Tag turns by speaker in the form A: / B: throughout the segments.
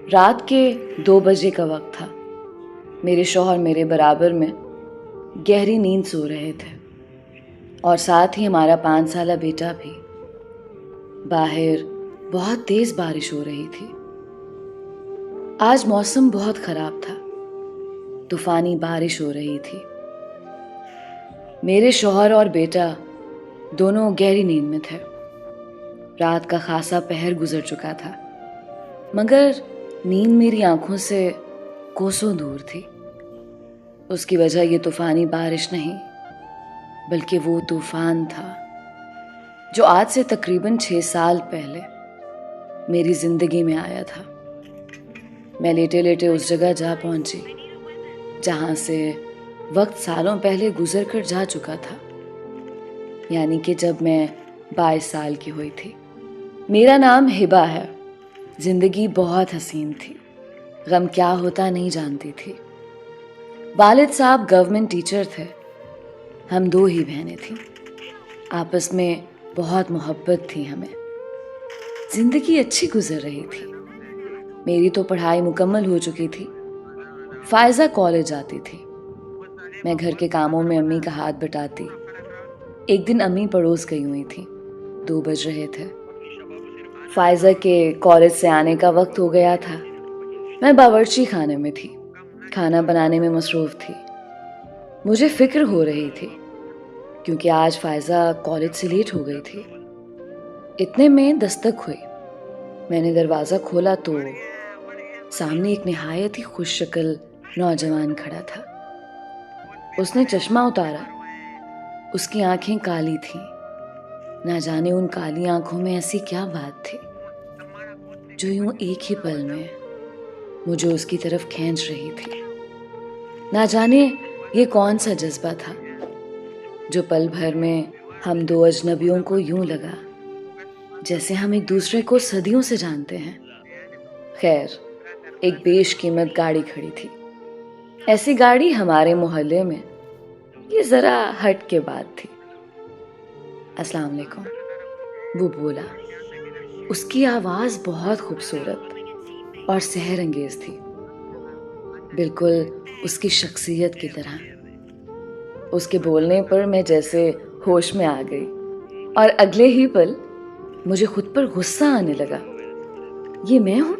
A: रात के 2 बजे का वक्त था। मेरे शौहर मेरे बराबर में गहरी नींद सो रहे थे और साथ ही हमारा 5 साला बेटा भी। बाहर बहुत तेज बारिश हो रही थी। आज मौसम बहुत खराब था। तूफानी बारिश हो रही थी। मेरे शौहर और बेटा दोनों गहरी नींद में थे। रात का खासा पहर गुजर चुका था, मगर नींद मेरी आंखों से कोसों दूर थी। उसकी वजह ये तूफानी बारिश नहीं, बल्कि वो तूफान था जो आज से तकरीबन 6 साल पहले मेरी जिंदगी में आया था। मैं लेटे लेटे उस जगह जा पहुंची जहां से वक्त सालों पहले गुजर कर जा चुका था, यानी कि जब मैं 22 साल की हुई थी। मेरा नाम हिबा है। जिंदगी बहुत हसीन थी। गम क्या होता नहीं जानती थी। वालिद साहब गवर्नमेंट टीचर थे। हम 2 ही बहनें थीं। आपस में बहुत मोहब्बत थी हमें। जिंदगी अच्छी गुजर रही थी। मेरी तो पढ़ाई मुकम्मल हो चुकी थी। फायजा कॉलेज जाती थी। मैं घर के कामों में अम्मी का हाथ बटाती। एक दिन अम्मी पड़ोस गई हुई थी। 2 बज रहे थे। फायजा के कॉलेज से आने का वक्त हो गया था। मैं बावर्ची खाने में थी। खाना बनाने में मसरूफ थी। मुझे फिक्र हो रही थी क्योंकि आज फायजा कॉलेज से लेट हो गई थी। इतने में दस्तक हुई। मैंने दरवाज़ा खोला तो सामने एक निहायत ही खुश शक्ल नौजवान खड़ा था। उसने चश्मा उतारा। उसकी आंखें काली थीं। ना जाने उन काली आंखों में ऐसी क्या बात थी जो यूं एक ही पल में मुझे उसकी तरफ खींच रही थी। ना जाने ये कौन सा जज्बा था जो पल भर में हम 2 अजनबियों को यूं लगा जैसे हम एक दूसरे को सदियों से जानते हैं। खैर, एक बेशकीमत गाड़ी खड़ी थी। ऐसी गाड़ी हमारे मोहल्ले में ये जरा हट के बात थी। अस्सलाम वालेकुम, वो बोला। उसकी आवाज बहुत खूबसूरत और सहर अंगेज थी, बिल्कुल उसकी शख्सियत की तरह। उसके बोलने पर मैं जैसे होश में आ गई और अगले ही पल मुझे खुद पर गुस्सा आने लगा। ये मैं हूं?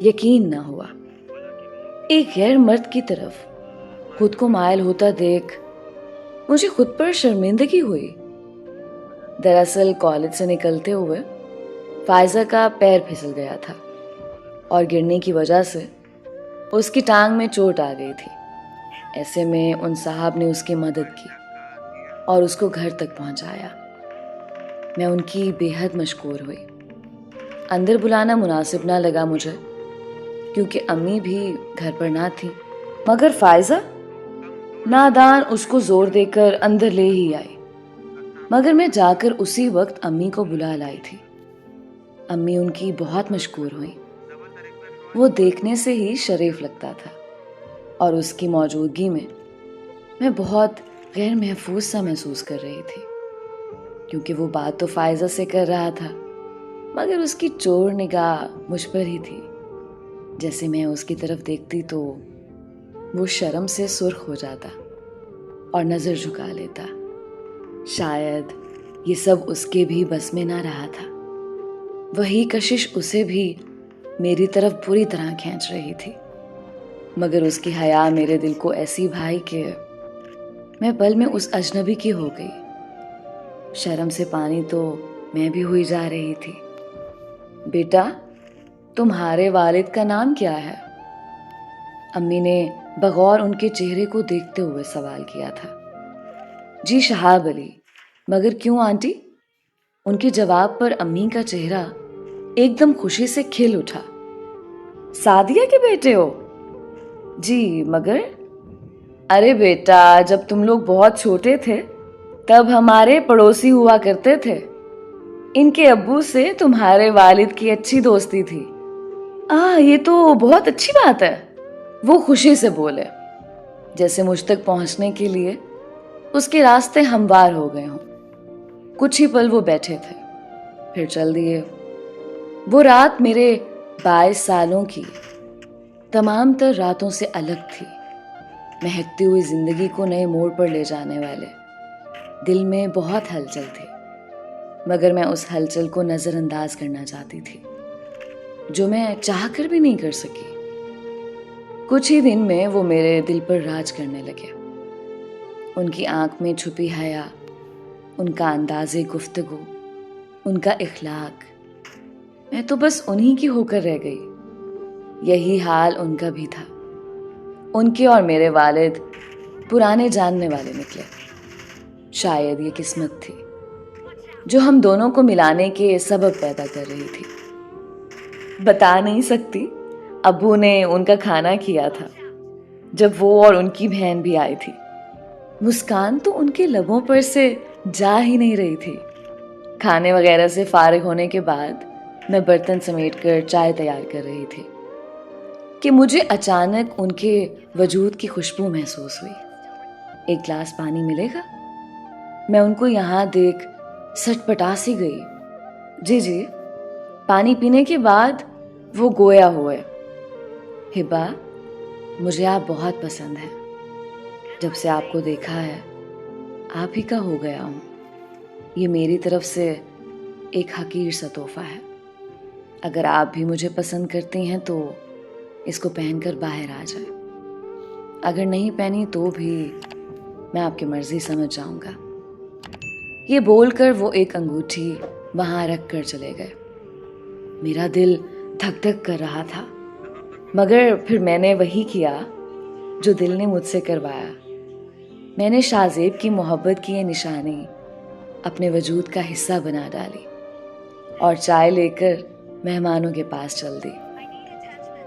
A: यकीन ना हुआ। एक गैर मर्द की तरफ खुद को मायल होता देख मुझे खुद पर शर्मिंदगी हुई। दरअसल कॉलेज से निकलते हुए फायजा का पैर फिसल गया था और गिरने की वजह से उसकी टांग में चोट आ गई थी। ऐसे में उन साहब ने उसकी मदद की और उसको घर तक पहुंचाया। मैं उनकी बेहद मशकूर हुई। अंदर बुलाना मुनासिब ना लगा मुझे क्योंकि अम्मी भी घर पर ना थी, मगर फायजा नादान उसको जोर देकर अंदर ले ही आई। मगर मैं जाकर उसी वक्त अम्मी को बुला लाई थी। अम्मी उनकी बहुत मशकूर हुई। वो देखने से ही शरीफ लगता था और उसकी मौजूदगी में मैं बहुत गैर महफूज सा महसूस कर रही थी क्योंकि वो बात तो फायजा से कर रहा था, मगर उसकी चोर निगाह मुझ पर ही थी। जैसे मैं उसकी तरफ देखती तो वो शर्म से सुर्ख हो जाता और नजर झुका लेता। शायद ये सब उसके भी बस में ना रहा था। वही कशिश उसे भी मेरी तरफ पूरी तरह खींच रही थी, मगर उसकी हया मेरे दिल को ऐसी भाई कि मैं पल में उस अजनबी की हो गई। शर्म से पानी तो मैं भी हुई जा रही थी। बेटा, तुम्हारे वालिद का नाम क्या है? अम्मी ने बगौर उनके चेहरे को देखते हुए सवाल किया था। जी शहाब अली। मगर क्यों आंटी? उनके जवाब पर अम्मी का चेहरा एकदम खुशी से खिल उठा। सादिया के बेटे हो? जी, मगर? अरे बेटा, जब तुम लोग बहुत छोटे थे तब हमारे पड़ोसी हुआ करते थे। इनके अब्बू से तुम्हारे वालिद की अच्छी दोस्ती थी। ये तो बहुत अच्छी बात है, वो खुशी से बोले, जैसे मुझ तक पहुंचने के लिए उसके रास्ते हमवार हो गए हों। कुछ ही पल वो बैठे थे, फिर चल दिए। वो रात मेरे 22 सालों की तमाम तर रातों से अलग थी। महकती हुई जिंदगी को नए मोड़ पर ले जाने वाले दिल में बहुत हलचल थी, मगर मैं उस हलचल को नज़रअंदाज करना चाहती थी, जो मैं चाह कर भी नहीं कर सकी। कुछ ही दिन में वो मेरे दिल पर राज करने लगे। उनकी आंख में छुपी हया, उनका अंदाज़े गुफ्तगू, उनका इखलाक, मैं तो बस उन्हीं की होकर रह गई। यही हाल उनका भी था। उनके और मेरे वालिद पुराने जानने वाले निकले। शायद ये किस्मत थी जो हम दोनों को मिलाने के सबब पैदा कर रही थी। बता नहीं सकती, अब्बू ने उनका खाना किया था जब वो और उनकी बहन भी आई थी। मुस्कान तो उनके लबों पर से जा ही नहीं रही थी। खाने वगैरह से फारिग होने के बाद मैं बर्तन समेटकर चाय तैयार कर रही थी कि मुझे अचानक उनके वजूद की खुशबू महसूस हुई। एक गिलास पानी मिलेगा? मैं उनको यहाँ देख सटपटा सी गई। जी जी। पानी पीने के बाद वो गोया हुए, हिबा, मुझे आप बहुत पसंद हैं। जब से आपको देखा है आप ही का हो गया हूँ। ये मेरी तरफ से एक हकीर सा तोहफा है। अगर आप भी मुझे पसंद करती हैं तो इसको पहनकर बाहर आ जाए। अगर नहीं पहनी तो भी मैं आपकी मर्जी समझ जाऊंगा। ये बोलकर वो एक अंगूठी वहां रख कर चले गए। मेरा दिल धक धक कर रहा था, मगर फिर मैंने वही किया जो दिल ने मुझसे करवाया। मैंने शाहजेब की मोहब्बत की ये निशानी अपने वजूद का हिस्सा बना डाली और चाय लेकर मेहमानों के पास चल दी।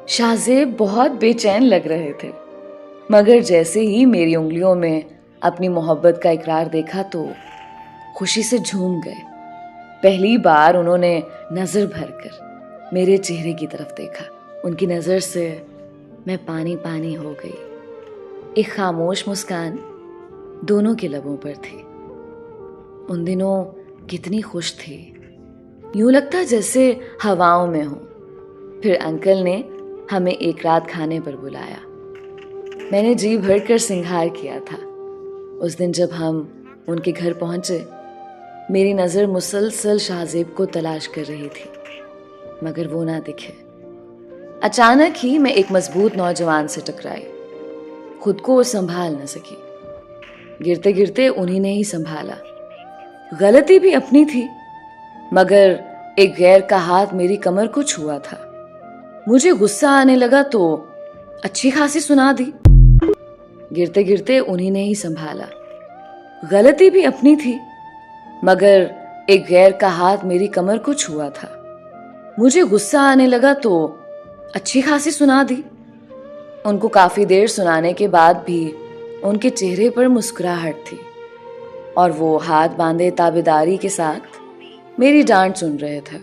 A: शाहजेब बहुत बेचैन लग रहे थे, मगर जैसे ही मेरी उंगलियों में अपनी मोहब्बत का इकरार देखा तो खुशी से झूम गए। पहली बार उन्होंने नजर भरकर मेरे चेहरे की तरफ देखा। उनकी नजर से मैं पानी पानी हो गई। एक खामोश मुस्कान दोनों के लबों पर थी। उन दिनों कितनी खुश थी, यूं लगता जैसे हवाओं में हूं। फिर अंकल ने हमें एक रात खाने पर बुलाया। मैंने जी भर कर सिंगार किया था। उस दिन जब हम उनके घर पहुंचे, मेरी नज़र मुसलसल शाहजेब को तलाश कर रही थी, मगर वो ना दिखे। अचानक ही मैं एक मजबूत नौजवान से टकराई। खुद को संभाल न सकी। गिरते गिरते उन्हीं ने ही संभाला। गलती भी अपनी थी, मगर एक गैर का हाथ मेरी कमर को छुआ था। मुझे गुस्सा आने लगा तो अच्छी खासी सुना दी। गिरते गिरते उन्हीं ने ही संभाला। गलती भी अपनी थी, मगर एक गैर का हाथ मेरी कमर को छुआ था। मुझे गुस्सा आने लगा तो अच्छी खासी सुना दी। उनको काफी देर सुनाने के बाद भी उनके चेहरे पर मुस्कुराहट थी और वो हाथ बांधे ताबेदारी के साथ मेरी डांट सुन रहे थे।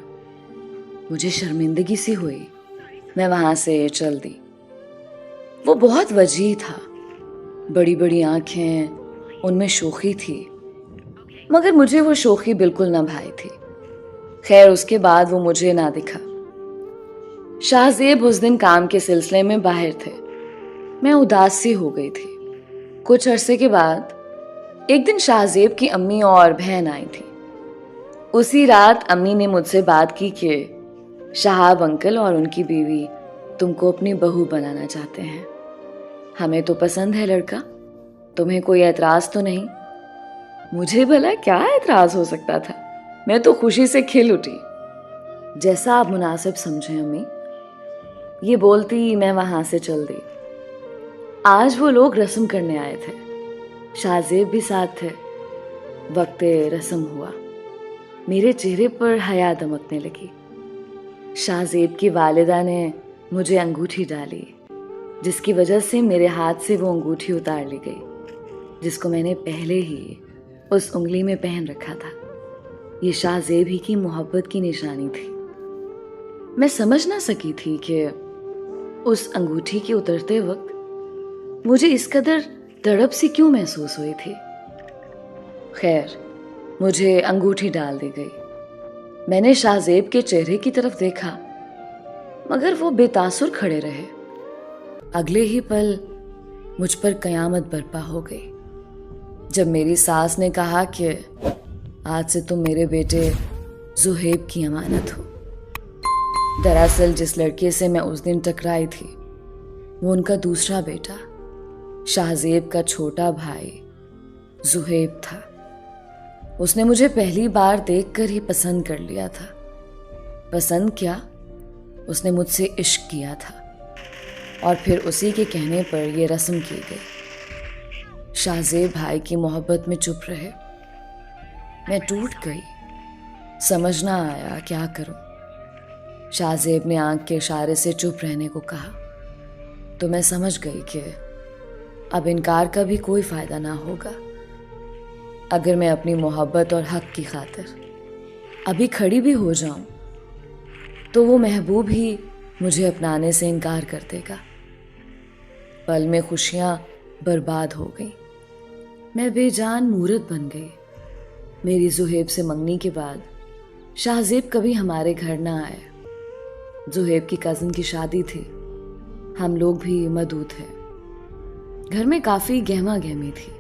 A: मुझे शर्मिंदगी सी हुई। मैं वहां से चल दी। वो बहुत वजीह था। बड़ी बड़ी आंखें, उनमें शोखी थी, मगर मुझे वो शोखी बिल्कुल ना भाई थी। खैर, उसके बाद वो मुझे ना दिखा। शाहजेब उस दिन काम के सिलसिले में बाहर थे। मैं उदास सी हो गई थी। कुछ अरसे के बाद एक दिन शाहजेब की अम्मी और बहन आई थी। उसी रात अम्मी ने मुझसे बात की कि शहाब अंकल और उनकी बीवी तुमको अपनी बहू बनाना चाहते हैं। हमें तो पसंद है लड़का, तुम्हें कोई एतराज तो नहीं? मुझे भला क्या एतराज हो सकता था? मैं तो खुशी से खिल उठी। जैसा आप मुनासिब समझें अम्मी, ये बोलती मैं वहां से चल दी। आज वो लोग रस्म करने आए थे। शाहजेब भी साथ थे। वक्त रस्म हुआ। मेरे चेहरे पर हया दमकने लगी। शाहजेब की वालिदा ने मुझे अंगूठी डाली, जिसकी वजह से मेरे हाथ से वो अंगूठी उतार ली गई, जिसको मैंने पहले ही उस उंगली में पहन रखा था। ये शाहजेब ही की मोहब्बत की निशानी थी। मैं समझ ना सकी थी कि उस अंगूठी के उतरते वक्त मुझे इस कदर तड़प सी क्यों महसूस हुई थी। खैर, मुझे अंगूठी डाल दी गई। मैंने शाहजेब के चेहरे की तरफ देखा, मगर वो बेतासुर खड़े रहे। अगले ही पल मुझ पर कयामत बर्पा हो गई जब मेरी सास ने कहा कि आज से तुम मेरे बेटे जुहेब की अमानत हो। दरअसल जिस लड़के से मैं उस दिन टकराई थी वो उनका दूसरा बेटा शाहजेब का छोटा भाई जुहेब था। उसने मुझे पहली बार देखकर ही पसंद कर लिया था। पसंद क्या, उसने मुझसे इश्क किया था और फिर उसी के कहने पर यह रस्म की गई। शाहजेब भाई की मोहब्बत में चुप रहे। मैं टूट गई, समझ ना आया क्या करूं। शाहजेब ने आंख के इशारे से चुप रहने को कहा तो मैं समझ गई कि अब इनकार का भी कोई फायदा ना होगा। अगर मैं अपनी मोहब्बत और हक की खातिर अभी खड़ी भी हो जाऊं तो वो महबूब ही मुझे अपनाने से इनकार कर देगा। पल में खुशियां बर्बाद हो गई। मैं बेजान मूरत बन गई। मेरी जुहेब से मंगनी के बाद शाहजेब कभी हमारे घर ना आए। जुहेब की कज़न की शादी थी, हम लोग भी मदऊ थे। घर में काफ़ी गहमा गहमी थी।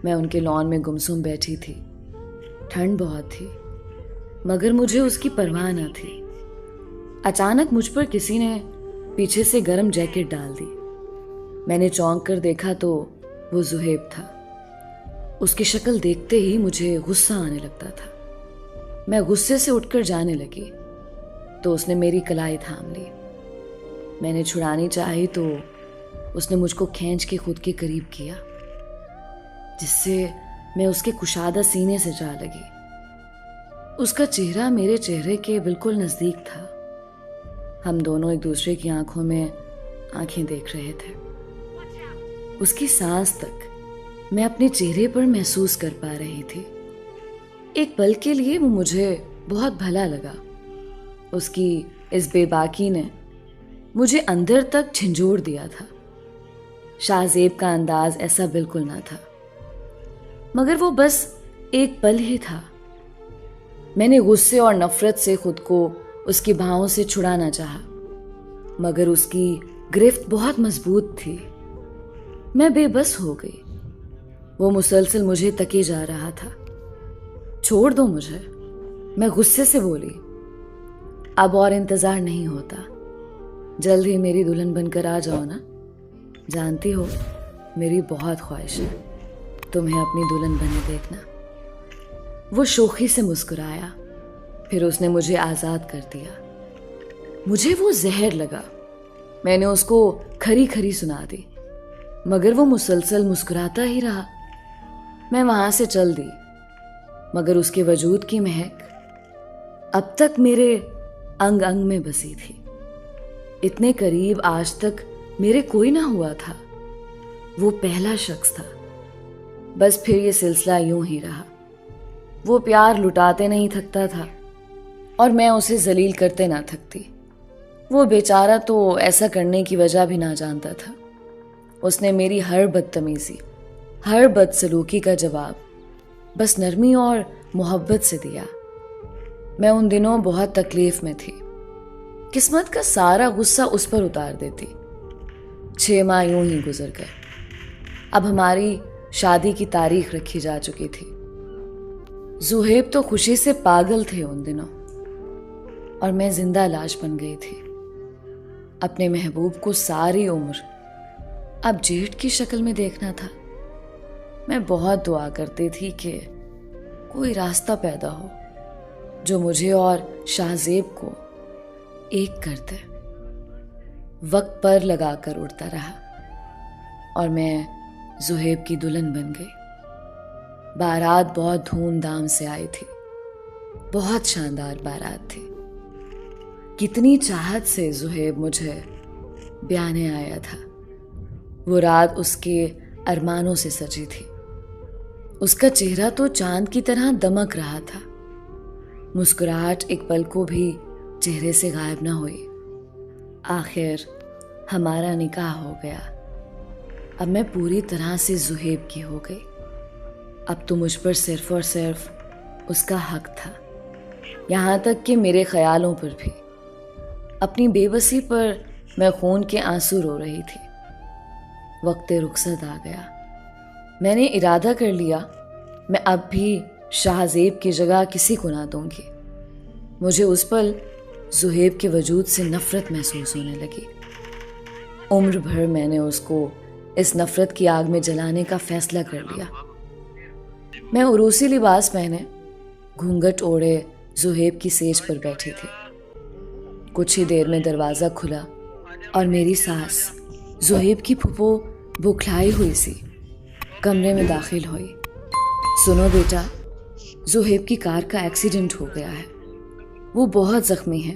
A: मैं उनके लॉन में गुमसुम बैठी थी। ठंड बहुत थी मगर मुझे उसकी परवाह न थी। अचानक मुझ पर किसी ने पीछे से गर्म जैकेट डाल दी। मैंने चौंक कर देखा तो वो जुहेब था। उसकी शक्ल देखते ही मुझे गुस्सा आने लगता था। मैं गुस्से से उठकर जाने लगी तो उसने मेरी कलाई थाम ली। मैंने छुड़ानी चाही तो उसने मुझको खींच के खुद के करीब किया जिससे मैं उसके कुशादा सीने से जा लगी। उसका चेहरा मेरे चेहरे के बिल्कुल नजदीक था। हम दोनों एक दूसरे की आंखों में आंखें देख रहे थे। उसकी सांस तक मैं अपने चेहरे पर महसूस कर पा रही थी। एक पल के लिए वो मुझे बहुत भला लगा। उसकी इस बेबाकी ने मुझे अंदर तक झंझोड़ दिया था। शाहजेब का अंदाज ऐसा बिल्कुल ना था, मगर वो बस एक पल ही था। मैंने गुस्से और नफरत से खुद को उसकी बाहों से छुड़ाना चाहा, मगर उसकी गिरफ्त बहुत मजबूत थी। मैं बेबस हो गई। वो मुसलसल मुझे तके जा रहा था। छोड़ दो मुझे, मैं गुस्से से बोली। अब और इंतजार नहीं होता, जल्द ही मेरी दुल्हन बनकर आ जाओ ना। जानती हो मेरी बहुत ख्वाहिश है तुम्हें अपनी दुल्हन बने देखना। वो शोखी से मुस्कुराया, फिर उसने मुझे आज़ाद कर दिया। मुझे वो जहर लगा। मैंने उसको खरी खरी सुना दी, मगर वो मुसलसल मुस्कुराता ही रहा। मैं वहां से चल दी, मगर उसके वजूद की महक अब तक मेरे अंग अंग में बसी थी। इतने करीब आज तक मेरे कोई ना हुआ था। वो पहला शख्स था। बस फिर ये सिलसिला यूं ही रहा। वो प्यार लुटाते नहीं थकता था और मैं उसे जलील करते ना थकती। वो बेचारा तो ऐसा करने की वजह भी ना जानता था। उसने मेरी हर बदतमीजी, हर बदसलूकी का जवाब बस नरमी और मोहब्बत से दिया। मैं उन दिनों बहुत तकलीफ में थी। किस्मत का सारा गुस्सा उस पर उतार देती। 6 माह यूं ही गुजर गए। अब हमारी शादी की तारीख रखी जा चुकी थी। जुहेब तो खुशी से पागल थे उन दिनों और मैं जिंदा लाश बन गई थी। अपने महबूब को सारी उम्र अब जेठ की शक्ल में देखना था। मैं बहुत दुआ करती थी कि कोई रास्ता पैदा हो जो मुझे और शाहजेब को एक कर दे। वक्त पर लगाकर उड़ता रहा और मैं जुहेब की दुल्हन बन गई। बारात बहुत धूमधाम से आई थी। बहुत शानदार बारात थी। कितनी चाहत से जुहेब मुझे ब्याने आया था। वो रात उसके अरमानों से सजी थी। उसका चेहरा तो चांद की तरह दमक रहा था। मुस्कुराहट एक पल को भी चेहरे से गायब ना हुई। आखिर हमारा निकाह हो गया। अब मैं पूरी तरह से जुहेब की हो गई। अब तो मुझ पर सिर्फ और सिर्फ उसका हक था, यहाँ तक कि मेरे ख्यालों पर भी। अपनी बेबसी पर मैं खून के आंसू रो रही थी। वक्त रुखसत आ गया। मैंने इरादा कर लिया, मैं अब भी शाहजेब की जगह किसी को ना दूंगी। मुझे उस पल ज़ुहैब के वजूद से नफ़रत महसूस होने लगी। उम्र भर मैंने उसको इस नफ़रत की आग में जलाने का फैसला कर लिया। मैं उरूसी लिबास पहने, घूंघट ओढ़े ज़ुहैब की सेज पर बैठी थी। कुछ ही देर में दरवाज़ा खुला और मेरी सास, ज़ुहैब की फूफो बुखलाई हुई सी, कमरे में दाखिल हुई। सुनो बेटा, ज़ुहैब की कार का एक्सीडेंट हो गया है। वो बहुत ज़ख्मी है,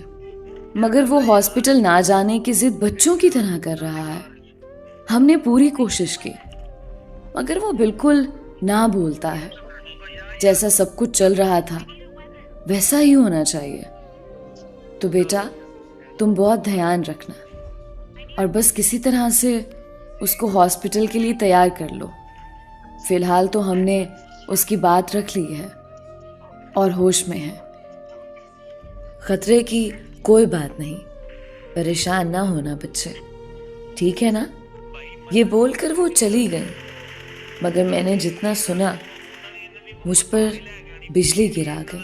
A: मगर वो हॉस्पिटल ना जाने की जिद बच्चों की तरह कर रहा है। हमने पूरी कोशिश की, मगर वो बिल्कुल ना बोलता है। जैसा सब कुछ चल रहा था वैसा ही होना चाहिए। तो बेटा, तुम बहुत ध्यान रखना और बस किसी तरह से उसको हॉस्पिटल के लिए तैयार कर लो। फिलहाल तो हमने उसकी बात रख ली है और होश में है। खतरे की कोई बात नहीं, परेशान ना होना बच्चे, ठीक है ना? ये बोलकर वो चली गई, मगर मैंने जितना सुना मुझ पर बिजली गिरा गई।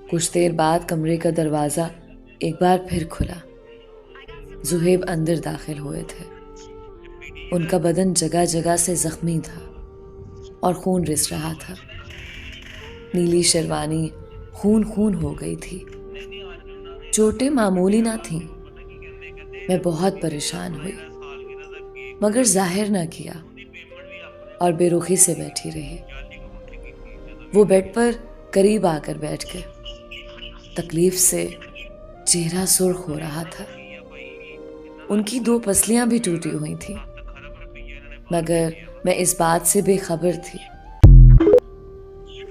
A: कुछ देर बाद कमरे का दरवाज़ा एक बार फिर खुला। ज़ुहैब अंदर दाखिल हुए थे। उनका बदन जगह जगह से जख्मी था और खून रिस रहा था। नीली शेरवानी खून खून हो गई थी। चोटें मामूली ना थीं। मैं बहुत परेशान हुई, मगर जाहिर ना किया और बेरुखी से बैठी रही। वो बेड पर करीब आकर बैठ गए। तकलीफ से चेहरा सुर्ख हो रहा था। उनकी 2 पसलियां भी टूटी हुई थी, मगर मैं इस बात से बेखबर थी।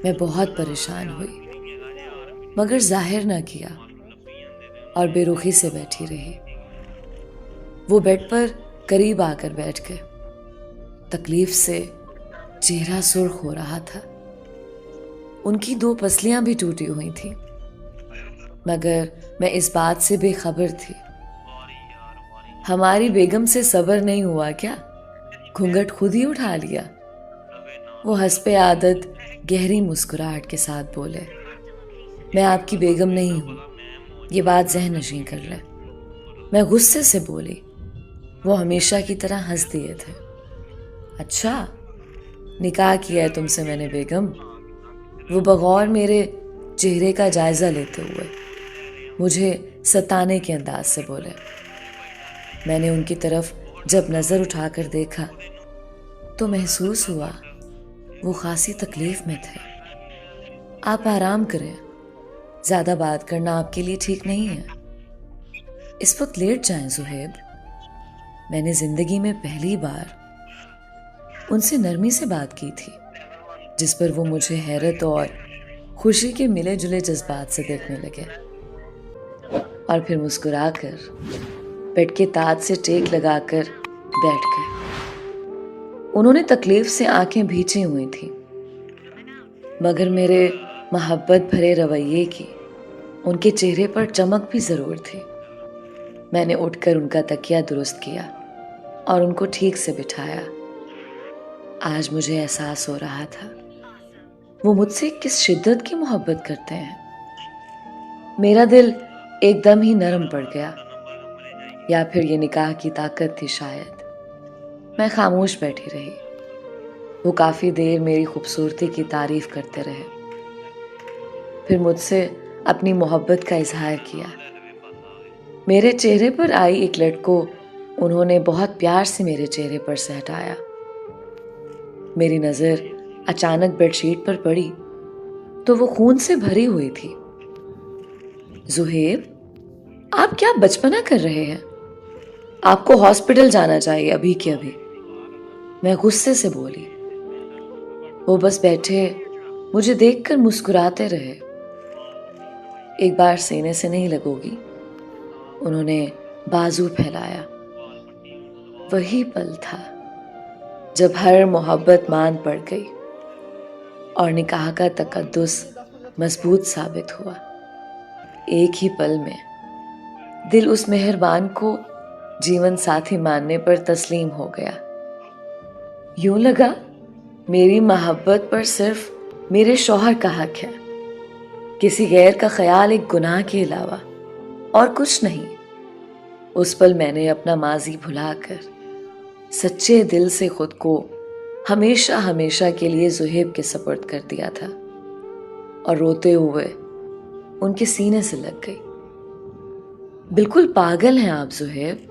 A: मैं बहुत परेशान हुई, मगर जाहिर ना किया और बेरुखी से बैठी रही। वो बेड पर करीब आकर बैठ गए। तकलीफ से चेहरा सुर्ख हो रहा था। उनकी 2 पसलियां भी टूटी हुई थी, मगर मैं इस बात से बेखबर थी। हमारी बेगम से सब्र नहीं हुआ क्या? घूंघट खुद ही उठा लिया। वो हंसपे आदत गहरी मुस्कुराहट के साथ बोले, मैं आपकी बेगम नहीं हूं, ये बात ज़हन नशीं कर ले। मैं गुस्से से बोली। वो हमेशा की तरह हंस दिए थे। अच्छा, निकाह किया है तुमसे मैंने बेगम? वो बगौर मेरे चेहरे का जायजा लेते हुए मुझे सताने के अंदाज से बोले। मैंने उनकी तरफ जब नज़र उठाकर देखा तो महसूस हुआ वो खासी तकलीफ में थे। आप आराम करें, ज़्यादा बात करना आपके लिए ठीक नहीं है। इस वक्त लेट जाएं ज़ुहैब। मैंने ज़िंदगी में पहली बार उनसे नरमी से बात की थी, जिस पर वो मुझे हैरत और खुशी के मिले जुले जज्बात से देखने लगे और फिर मुस्कुराकर बेड के ताज से टेक लगाकर बैठ गए। उन्होंने तकलीफ से आंखें भींची हुई थी, मगर मेरे मोहब्बत भरे रवैये की उनके चेहरे पर चमक भी जरूर थी। मैंने उठकर उनका तकिया दुरुस्त किया और उनको ठीक से बिठाया। आज मुझे एहसास हो रहा था वो मुझसे किस शिद्दत की मोहब्बत करते हैं। मेरा दिल एकदम ही नरम पड़ गया, या फिर ये निकाह की ताकत थी शायद। मैं खामोश बैठी रही। वो काफी देर मेरी खूबसूरती की तारीफ करते रहे, फिर मुझसे अपनी मोहब्बत का इजहार किया। मेरे चेहरे पर आई एक लट को उन्होंने बहुत प्यार से मेरे चेहरे पर से हटाया। मेरी नजर अचानक बेडशीट पर पड़ी तो वो खून से भरी हुई थी। ज़ुहैब, आप क्या बचपना कर रहे हैं? आपको हॉस्पिटल जाना चाहिए अभी के अभी। मैं गुस्से से बोली। वो बस बैठे मुझे देखकर मुस्कुराते रहे। एक बार सीने से नहीं लगोगी? उन्होंने बाजू फैलाया। वही पल था जब हर मोहब्बत मान पड़ गई और निकाह का तकद्दुस मजबूत साबित हुआ। एक ही पल में दिल उस मेहरबान को जीवन साथी मानने पर तस्लीम हो गया। यूं लगा मेरी मोहब्बत पर सिर्फ मेरे शौहर का हक है, किसी गैर का ख्याल एक गुनाह के अलावा और कुछ नहीं। उस पल मैंने अपना माजी भुलाकर सच्चे दिल से खुद को हमेशा हमेशा के लिए ज़ुहैब के सपुर्द कर दिया था और रोते हुए उनके सीने से लग गई। बिल्कुल पागल हैं आप ज़ुहैब,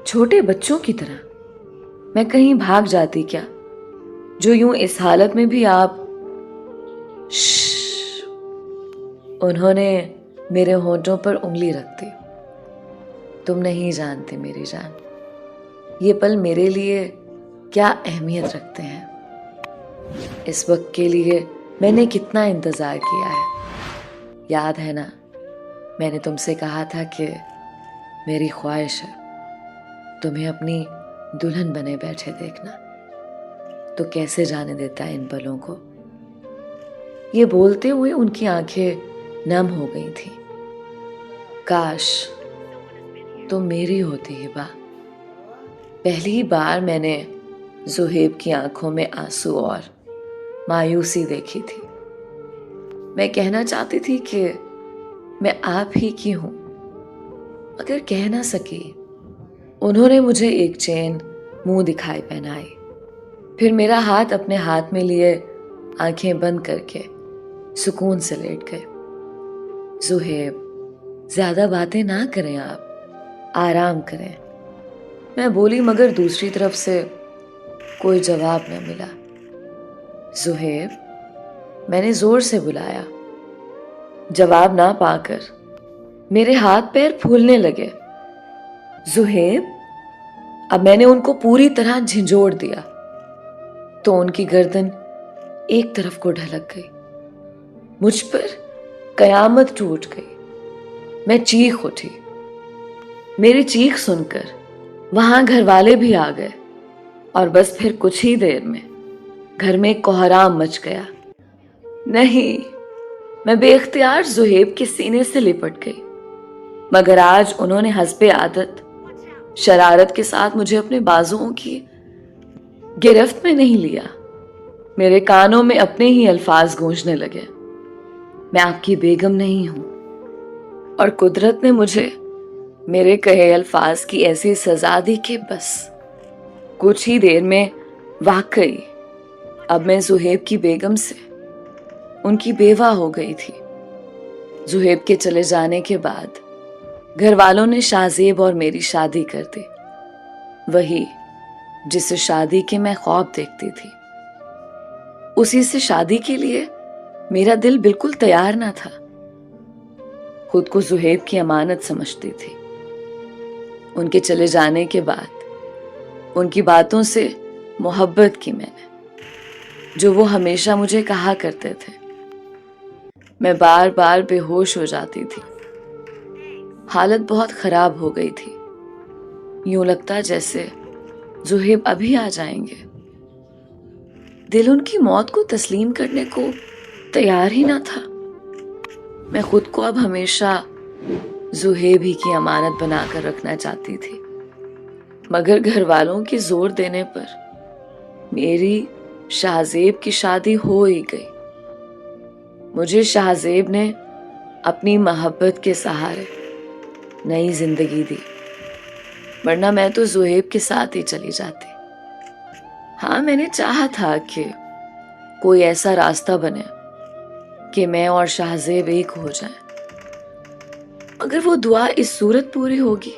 A: छोटे बच्चों की तरह। मैं कहीं भाग जाती क्या, जो यूं इस हालत में भी आप। उन्होंने मेरे होंठों पर उंगली रख दी। तुम नहीं जानते मेरी जान, ये पल मेरे लिए क्या अहमियत रखते हैं। इस वक्त के लिए मैंने कितना इंतज़ार किया है। याद है ना, मैंने तुमसे कहा था कि मेरी ख्वाहिश है तुम्हें अपनी दुल्हन बने बैठे देखना। तो कैसे जाने देता है इन पलों को। ये बोलते हुए उनकी आंखें नम हो गई थी। काश तुम मेरी होती हिबा। पहली बार मैंने ज़ुहैब की आंखों में आंसू और मायूसी देखी थी। मैं कहना चाहती थी कि मैं आप ही की हूं, मगर कह ना सकी। उन्होंने मुझे एक चेन मुंह दिखाई पहनाई, फिर मेरा हाथ अपने हाथ में लिए आंखें बंद करके सुकून से लेट गए। ज़ुहैब, ज्यादा बातें ना करें, आप आराम करें, मैं बोली, मगर दूसरी तरफ से कोई जवाब न मिला। ज़ुहैब, मैंने जोर से बुलाया। जवाब ना पाकर मेरे हाथ पैर फूलने लगे। ज़ुहैब, अब मैंने उनको पूरी तरह झिंझोड़ दिया तो उनकी गर्दन एक तरफ को ढलक गई। मुझ पर कयामत टूट गई। मैं चीख उठी। मेरी चीख सुनकर वहां घर वाले भी आ गए और बस फिर कुछ ही देर में घर में कोहराम मच गया। नहीं, मैं बेख्तियार ज़ुहैब के सीने से लिपट गई, मगर आज उन्होंने हस्बे आदत शरारत के साथ मुझे अपने बाजुओं की गिरफ्त में नहीं लिया। मेरे कानों में अपने ही अल्फाज गूंजने लगे, मैं आपकी बेगम नहीं हूं। और कुदरत ने मुझे मेरे कहे अल्फाज की ऐसी सजा दी कि बस कुछ ही देर में वाकई अब मैं ज़ुहैब की बेगम से उनकी बेवा हो गई थी। ज़ुहैब के चले जाने के बाद घर वालों ने शाहज़ेब और मेरी शादी कर दी, वही जिस शादी के मैं ख्वाब देखती थी। उसी से शादी के लिए मेरा दिल बिल्कुल तैयार ना था। खुद को ज़ुहैब की अमानत समझती थी। उनके चले जाने के बाद उनकी बातों से मोहब्बत की मैंने, जो वो हमेशा मुझे कहा करते थे। मैं बार बार बेहोश हो जाती थी। हालत बहुत खराब हो गई थी। यूं लगता जैसे ज़ुहैब अभी आ जाएंगे। दिल उनकी मौत को तस्लीम करने को तैयार ही ना था। मैं खुद को अब हमेशा ज़ुहैब ही की अमानत बनाकर रखना चाहती थी, मगर घर वालों के जोर देने पर मेरी शाहज़ेब की शादी हो ही गई। मुझे शाहज़ेब ने अपनी मोहब्बत के सहारे नई जिंदगी दी, वरना मैं तो ज़ुहैब के साथ ही चली जाती। हाँ, मैंने चाहा था कि कोई ऐसा रास्ता बने कि मैं और शाहज़ेब एक हो जाएं, मगर वो दुआ इस सूरत पूरी होगी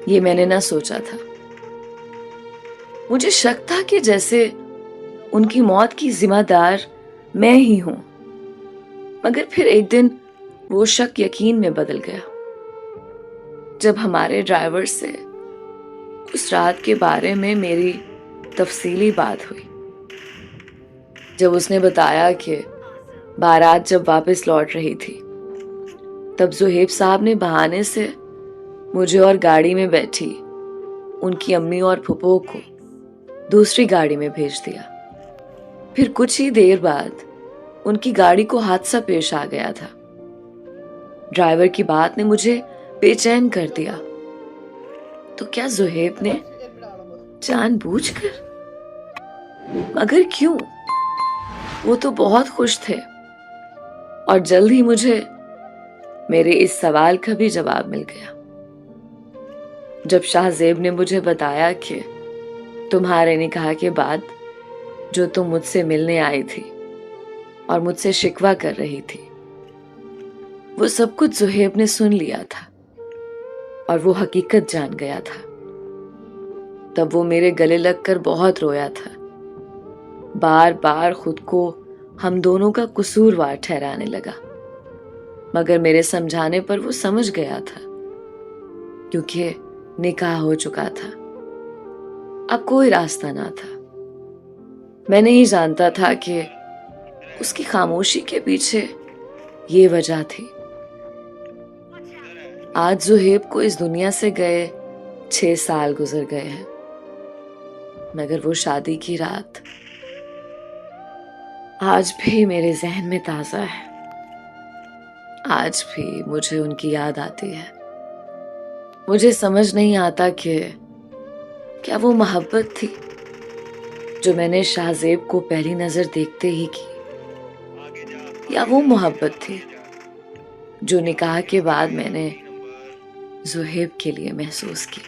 A: ये मैंने ना सोचा था। मुझे शक था कि जैसे उनकी मौत की जिम्मेदार मैं ही हूं, मगर फिर एक दिन वो शक यकीन में बदल गया जब हमारे ड्राइवर से उस रात के बारे में मेरी तफसीली बात हुई। जब उसने बताया कि बारात जब वापस लौट रही थी, तब ज़ुहैब साहब ने बहाने से मुझे और गाड़ी में बैठी उनकी अम्मी और फुप्पो को दूसरी गाड़ी में भेज दिया। फिर कुछ ही देर बाद उनकी गाड़ी को हादसा पेश आ गया था। ड्राइवर की बात ने मुझे बेचैन कर दिया। तो क्या जुहेब ने जानबूझकर? मगर क्यों? वो तो बहुत खुश थे और जल्द ही मुझे मेरे इस सवाल का भी जवाब मिल गया। जब शाहजेब ने मुझे बताया कि तुम्हारे निकाह के बाद जो तुम मुझसे मिलने आई थी और मुझसे शिकवा कर रही थी, वो सब कुछ जुहेब ने सुन लिया था और वो हकीकत जान गया था। तब वो मेरे गले लगकर बहुत रोया था, बार बार खुद को हम दोनों का कसूरवार ठहराने लगा। मगर मेरे समझाने पर वो समझ गया था, क्योंकि निकाह हो चुका था। अब कोई रास्ता ना था। मैं नहीं जानता था कि उसकी खामोशी के पीछे ये वजह थी। आज जुहेब को इस दुनिया से गए 6 साल गुजर गए हैं, मगर वो शादी की रात आज भी मेरे जहन में ताजा है। आज भी मुझे उनकी याद आती है। मुझे समझ नहीं आता कि क्या वो मोहब्बत थी जो मैंने शाहजेब को पहली नजर देखते ही की, या वो मोहब्बत थी जो निकाह के बाद मैंने जुहेब के लिए महसूस की।